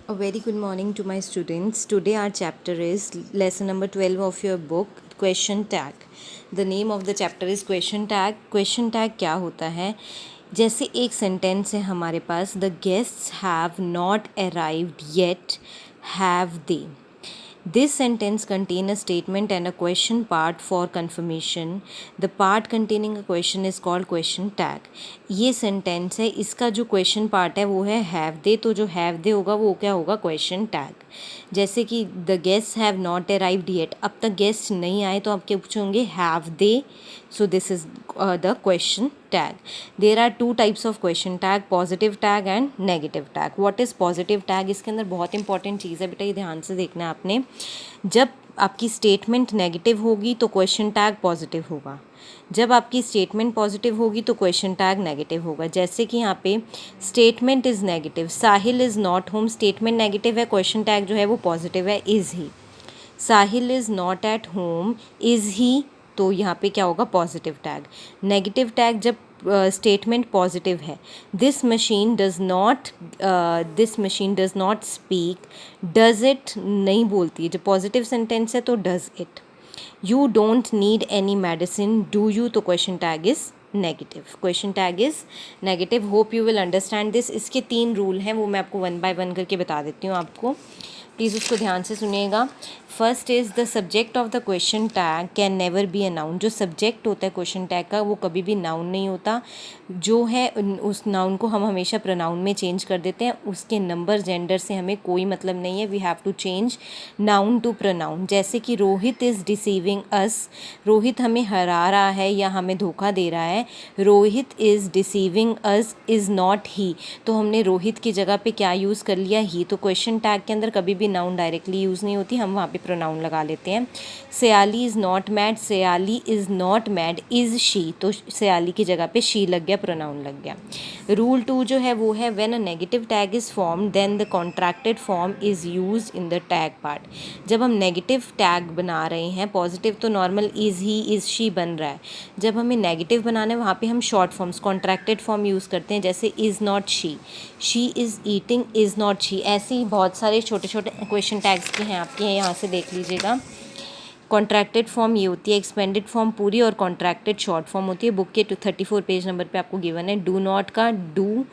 A very good morning to my students. Today our chapter is lesson number 12 of your book question tag. The name of the chapter is question tag. Question tag क्या होता है? जैसे एक sentence है हमारे पास, the guests have not arrived yet, have they? This sentence contains a statement and a question part for confirmation. The part containing a question is called question tag. ये sentence है, इसका जो question part है वो है have they, तो जो have they होगा वो क्या होगा question tag. जैसे कि the guests have not arrived yet, अब तक guests नहीं आए तो आप क्या पूछोगे have they. So this is the question tag. There are two types of question tag, positive tag and negative tag. What is positive tag? इसके अंदर बहुत इंपॉर्टेंट चीज़ है बेटा, ये ध्यान से देखना है आपने. जब आपकी स्टेटमेंट नेगेटिव होगी तो क्वेश्चन टैग पॉजिटिव होगा, जब आपकी स्टेटमेंट पॉजिटिव होगी तो क्वेश्चन टैग नेगेटिव होगा. जैसे कि यहाँ पे statement is negative, Sahil is not home, statement negative है, क्वेश्चन टैग जो है वो पॉजिटिव है, is he. Sahil is not at home, is he, तो यहाँ पे क्या होगा पॉजिटिव टैग. नेगेटिव टैग जब स्टेटमेंट पॉजिटिव है, this machine does not speak, does it नहीं बोलती है. जब पॉजिटिव सेंटेंस है तो does it. You don't need any medicine, do you, तो question tag is negative. Question tag is negative. Hope you will understand this. इसके 3 rule हैं, वो मैं आपको 1 बाय 1 करके बता देती हूँ आपको. प्लीज़ उसको ध्यान से सुनिएगा. First is the subject of the question tag can never be a noun. जो सब्जेक्ट होता है क्वेश्चन टैग का वो कभी भी नाउन नहीं होता. जो है उस नाउन को हम हमेशा प्रोनाउन में चेंज कर देते हैं. उसके नंबर जेंडर से हमें कोई मतलब नहीं है. We have to change noun to pronoun. जैसे कि Rohit is deceiving us, Rohit हमें हरा रहा है या हमें धोखा दे रहा है. Rohit is deceiving us is not ही, तो हमने रोहित की जगह पे क्या यूज़ कर लिया, ही. तो क्वेश्चन टैग के अंदर कभी भी नाउन डायरेक्टली यूज़ नहीं होती, हम वहाँ पे प्रोनाउन लगा लेते हैं. Sayali is not mad, Sayali is not mad, is she, तो सयाली की जगह पे शी लग गया, प्रोनाउन लग गया. रूल 2 जो है वो है when a negative tag is form then the contracted form is used in the tag part. जब हम नेगेटिव टैग बना रहे हैं, पॉजिटिव तो normal is he is she बन रहा है. जब हमें नेगेटिव बनाना है वहाँ पे हम short forms contracted form use करते हैं. जैसे is not she is eating, is not she. ऐसे ही बहुत सारे छोटे छोटे क्वेश्चन टैग्स के हैं आपके, यहाँ से देख लीजिएगा. कॉन्ट्रैक्टेड फॉर्म ये होती है, एक्सपेंडेड फॉर्म पूरी और कॉन्ट्रैक्टेड शॉर्ट फॉर्म होती है. बुक के 34 पेज नंबर पे आपको गिवन है. डू नॉट का do,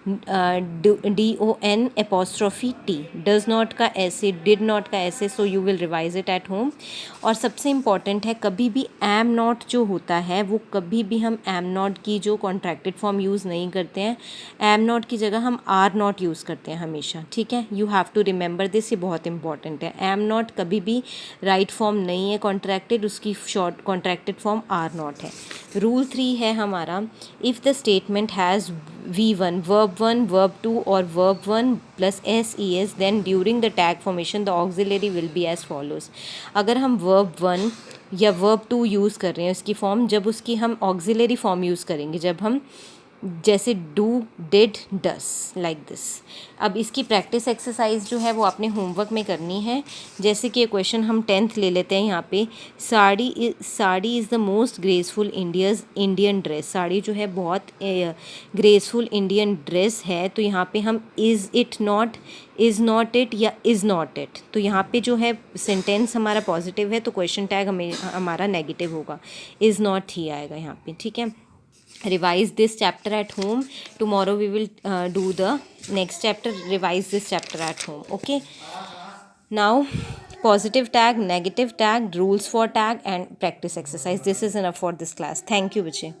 DON apostrophe T, does not का ऐसे, डिड नॉट का ऐसे. So you will revise it at home. और सबसे इम्पॉर्टेंट है, कभी भी एम नॉट जो होता है वो कभी भी हम एम नॉट की जो कॉन्ट्रैक्टेड फॉर्म यूज़ नहीं करते हैं. एम नॉट की जगह हम आर नॉट यूज़ करते हैं हमेशा. ठीक है, you have to remember this, ये बहुत इंपॉर्टेंट है. एम नॉट कभी भी राइट फॉर्म नहीं है कॉन्ट्रैक्टेड, उसकी short contracted form are not है. रूल 3 है हमारा, if the statement has V1, verb 1, verb 2 और verb 1 plus SES, then during the tag formation the auxiliary will be as follows. अगर हम verb 1 या verb 2 यूज़ कर रहे हैं उसकी फॉर्म, जब उसकी हम auxiliary फॉर्म यूज़ करेंगे, जब हम जैसे do, did, does, like this. अब इसकी प्रैक्टिस एक्सरसाइज जो है वो आपने होमवर्क में करनी है. जैसे कि ये क्वेश्चन हम 10th ले लेते हैं. यहाँ पे sari is the most graceful Indian dress. Sari जो है बहुत ग्रेसफुल इंडियन ड्रेस है. तो यहाँ पे हम is it not, is not it या इज़ नॉट इट. तो यहाँ पे जो है सेंटेंस हमारा पॉजिटिव है तो क्वेश्चन टैग हमारा नेगेटिव होगा, इज़ नॉट ही आएगा यहाँ पे. ठीक है, revise this chapter at home. Tomorrow we will do the next chapter. Revise this chapter at home. Okay, now positive tag, negative tag, rules for tag and practice exercise. This is enough for this class. Thank you, Vijay.